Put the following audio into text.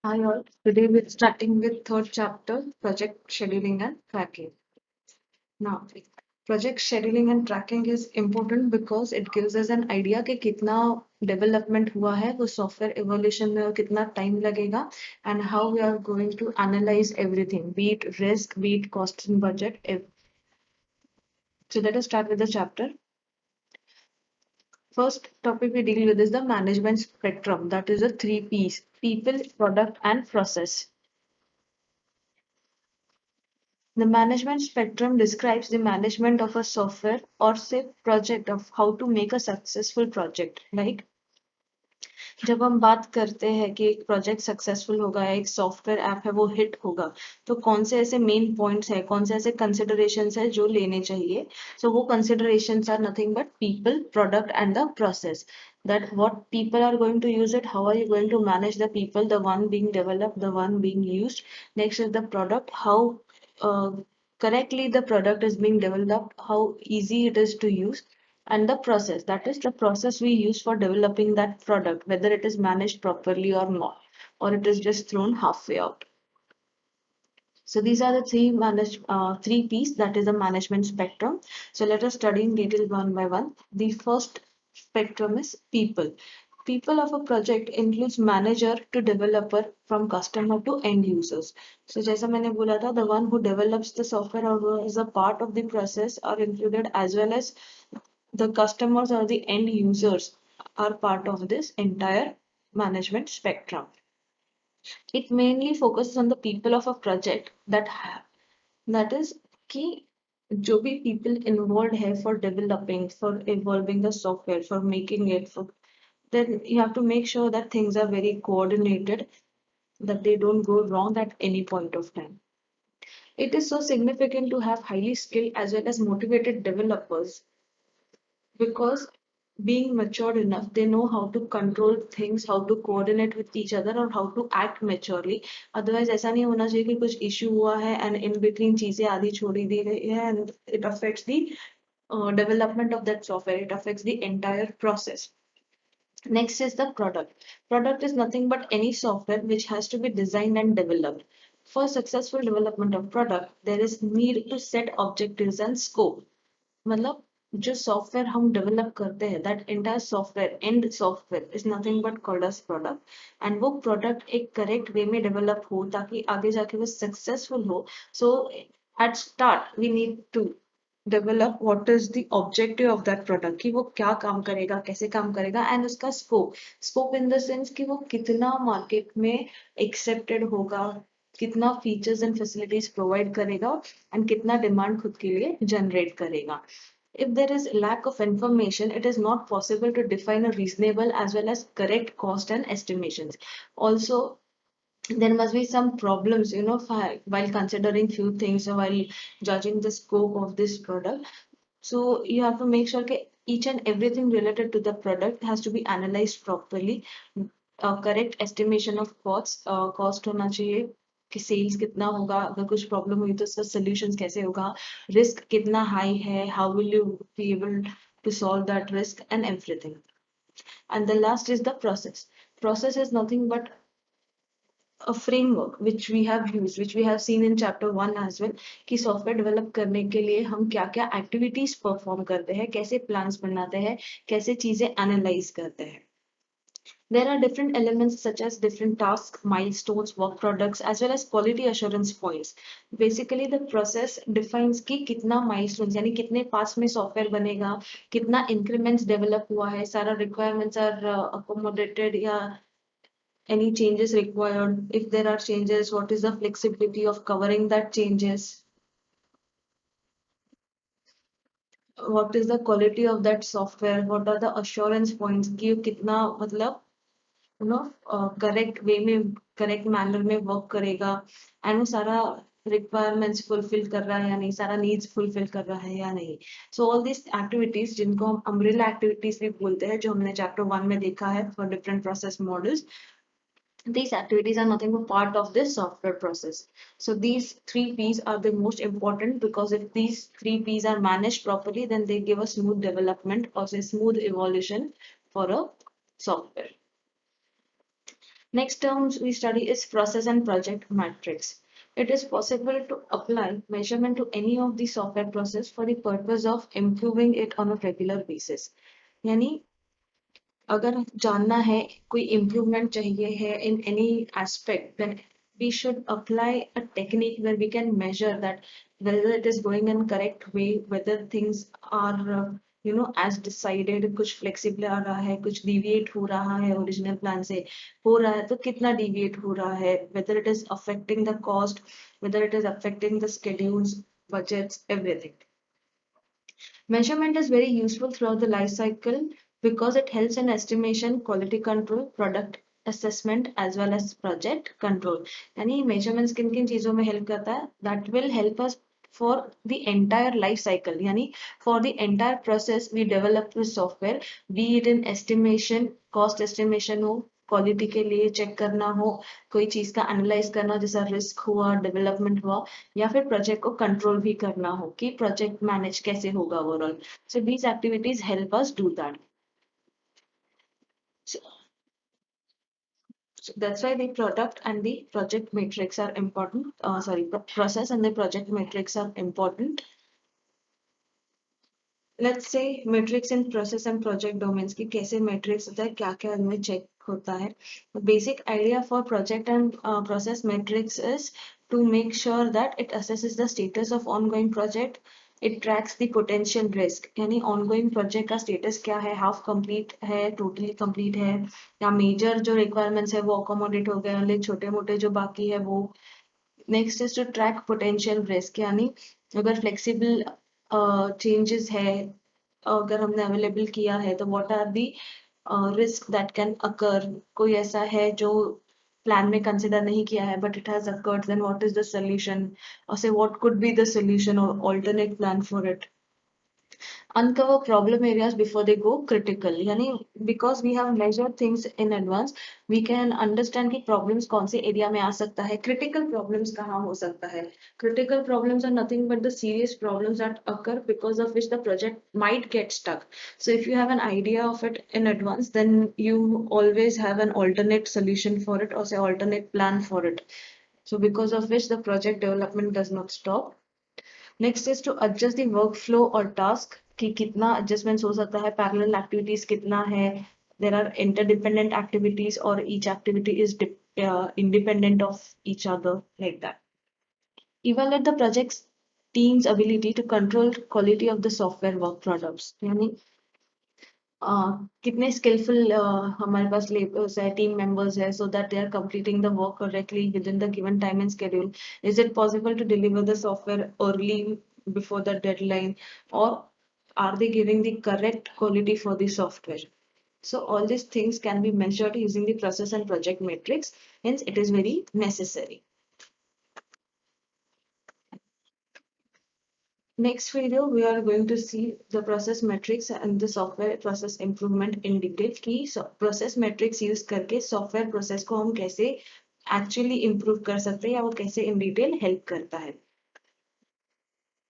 Hi all. Today we're starting with third chapter, project scheduling and tracking. Now, project scheduling and tracking is important because it gives us an idea कि कितना development हुआ है वो software evolution में और कितना time लगेगा and how we are going to analyze everything, be it risk, be it cost and budget. So let us start with the chapter. First topic we deal with is the management spectrum. That is a three P's: people, product, and process. The management spectrum describes the management of a software or say project of how to make a successful project. Like जब हम बात करते हैं कि एक project successful होगा, एक software app है वो हिट होगा, तो कौन से ऐसे मेन पॉइंट्स है, कौन से ऐसे कंसिडरेशंस है जो लेने चाहिए. सो वो considerations are nothing but people, product and the process. That what people are going to use it, how are you going to manage the people, the one being developed, the one being used. Next is the product, how uh, correctly the product is being developed, how easy it is to use. And the process, that is the process we use for developing that product, whether it is managed properly or not, or it is just thrown halfway out. So these are the three P's, that is the management spectrum. So let us study in detail one by one. The first spectrum is people. People of a project includes manager to developer, from customer to end users. So जैसा मैंने बोला था, the one who develops the software or who is a part of the process are included, as well as the customers or the end users are part of this entire management spectrum. It mainly focuses on the people of a project that is key. जो भी people involved है for developing, for evolving the software, for making it, for then you have to make sure that things are very coordinated, that they don't go wrong at any point of time. It is so significant to have highly skilled as well as motivated developers because being matured enough, they know how to control things, how to coordinate with each other, or how to act maturely. Otherwise, ऐसा नहीं होना चाहिए कि कुछ issue हुआ है and in between चीजें आधी छोड़ी दी गई है and it affects the development of that software. It affects the entire process. Next is the product. Product is nothing but any software which has to be designed and developed. For successful development of product, there is need to set objectives and scope. मतलब जो software हम develop करते हैं, that entire software, and software is nothing but called as product. And वो product एक correct way में develop हो ताकि आगे जाके वो सक्सेसफुल हो. So at start we need to develop what is the objective of that product, कि वो क्या काम करेगा, कैसे काम करेगा, एंड उसका scope. Scope in the sense कि वो कितना मार्केट में एक्सेप्टेड होगा, कितना फीचर्स एंड फैसिलिटीज प्रोवाइड करेगा, एंड कितना डिमांड खुद के लिए जनरेट करेगा. If there is lack of information, it is not possible to define a reasonable as well as correct cost and estimations. Also, there must be some problems, while considering few things or while judging the scope of this product. So you have to make sure that each and everything related to the product has to be analyzed properly. Correct estimation of cost होना चाहिए कि sales कितना होगा, अगर कुछ problem हुई तो उसका सोल्यूशन कैसे होगा, रिस्क कितना हाई है, how will you be able to solve that risk and everything. And the last is the process. Process is nothing but a framework which we have used, which we have seen in chapter 1 as well, कि software develop करने के लिए हम क्या क्या activities perform करते हैं, कैसे प्लान्स बनाते हैं, कैसे चीजें एनालाइज करते हैं. There are different elements such as different tasks, milestones, work products, as well as quality assurance points. Basically, the process defines कि कितना milestones यानी कितने पास में सॉफ्टवेयर बनेगा, कितना increments develop हुआ है, सारा requirements are accommodated या any changes required. If there are changes, what is the flexibility of covering that changes? What is the quality of that software? What are the assurance points कि कितना मतलब correct way में, correct manner में work करेगा, and वो सारा requirements fulfil कर रहा है या नहीं, सारा नीड्स फुलफिल कर रहा है या नहीं. सो ऑल दिस एक्टिविटीज जिनको हम अम्ब्रेला एक्टिविटीज भी बोलते हैं, जो हमने चैप्टर 1 में देखा है for different process models, these activities are nothing but part of this software process. So these three P's are the most important, because if these three P's are managed properly, then they give a smooth development or a smooth evolution for a software. Next terms we study is process and project matrix. It is possible to apply measurement to any of the software process for the purpose of improving it on a regular basis. यानी अगर जानना है कोई improvement चाहिए है in any aspect, then we should apply a technique where we can measure that whether it is going in correct way, whether things are as decided, कुछ flexible आ रहा है, कुछ deviate हो रहा है original plan से, हो रहा है तो कितना deviate हो रहा है, whether it is affecting the cost, whether it is affecting the schedules, budgets, everything. Measurement is very useful throughout the life cycle because it helps in estimation, quality control, product assessment as well as project control. यानी measurements किन किन चीजों में help करता है? That will help us for the entire life cycle. यानी for the entire process we develop the software, be it in estimation, cost estimation हो, quality के लिए चेक करना हो, कोई चीज का एनालाइज करना हो जैसा रिस्क हुआ, डेवलपमेंट हुआ, या फिर प्रोजेक्ट को कंट्रोल भी करना हो कि प्रोजेक्ट मैनेज कैसे होगा overall. So these activities help us do that. So that's why the product and the project matrix are important. Process and the project matrix are important. Let's say metrics in process and project domains की कैसे metrics होता है, क्या क्या इनमें check होता है. The basic idea for project and process metrics is to make sure that it assesses the status of ongoing project. It tracks the potential risk. यानी ongoing project का status क्या है, half complete है, totally complete है, या major जो requirements है वो accommodate हो गए, only छोटे मोटे जो बाकी है वो. Next is to track potential risk, यानी अगर फ्लेक्सिबल चेंजेस है, अगर हमने अवेलेबल किया है तो what are the risk that can occur. कोई ऐसा है जो प्लान में कंसिडर नहीं किया है but it has occurred, then what is the solution, और से what could be the solution और alternate plan for it. Uncover problem areas before they go critical. यानी because we have measured things in advance, we can understand कि problems कौन से area में आ सकता है, critical problems कहाँ हो सकता है. Critical problems are nothing but the serious problems that occur because of which the project might get stuck. So if you have an idea of it in advance, then you always have an alternate solution for it or say alternate plan for it. So because of which the project development does not stop. Next is to adjust the workflow और task कि कितना adjustments हो सकता है, parallel activities कितना है, there are interdependent activities और each activity is independent of each other, like that. Evaluate the project's team's ability to control quality of the software work products. यानी कितने स्किलफुल हमारे पास लेबर्स है, टीम मेंबर्स है, so that they are completing the work correctly within the given time and schedule. Is it possible to deliver the software early before the deadline, और are they giving the correct quality for the software? So all these things can be measured using the process and project matrix, hence it is very necessary. Next video, we are going to see the process metrics and the software process improvement in detail कि process metrics use करके software process को हम कैसे actually improve कर सकते हैं या वो कैसे in detail help करता है.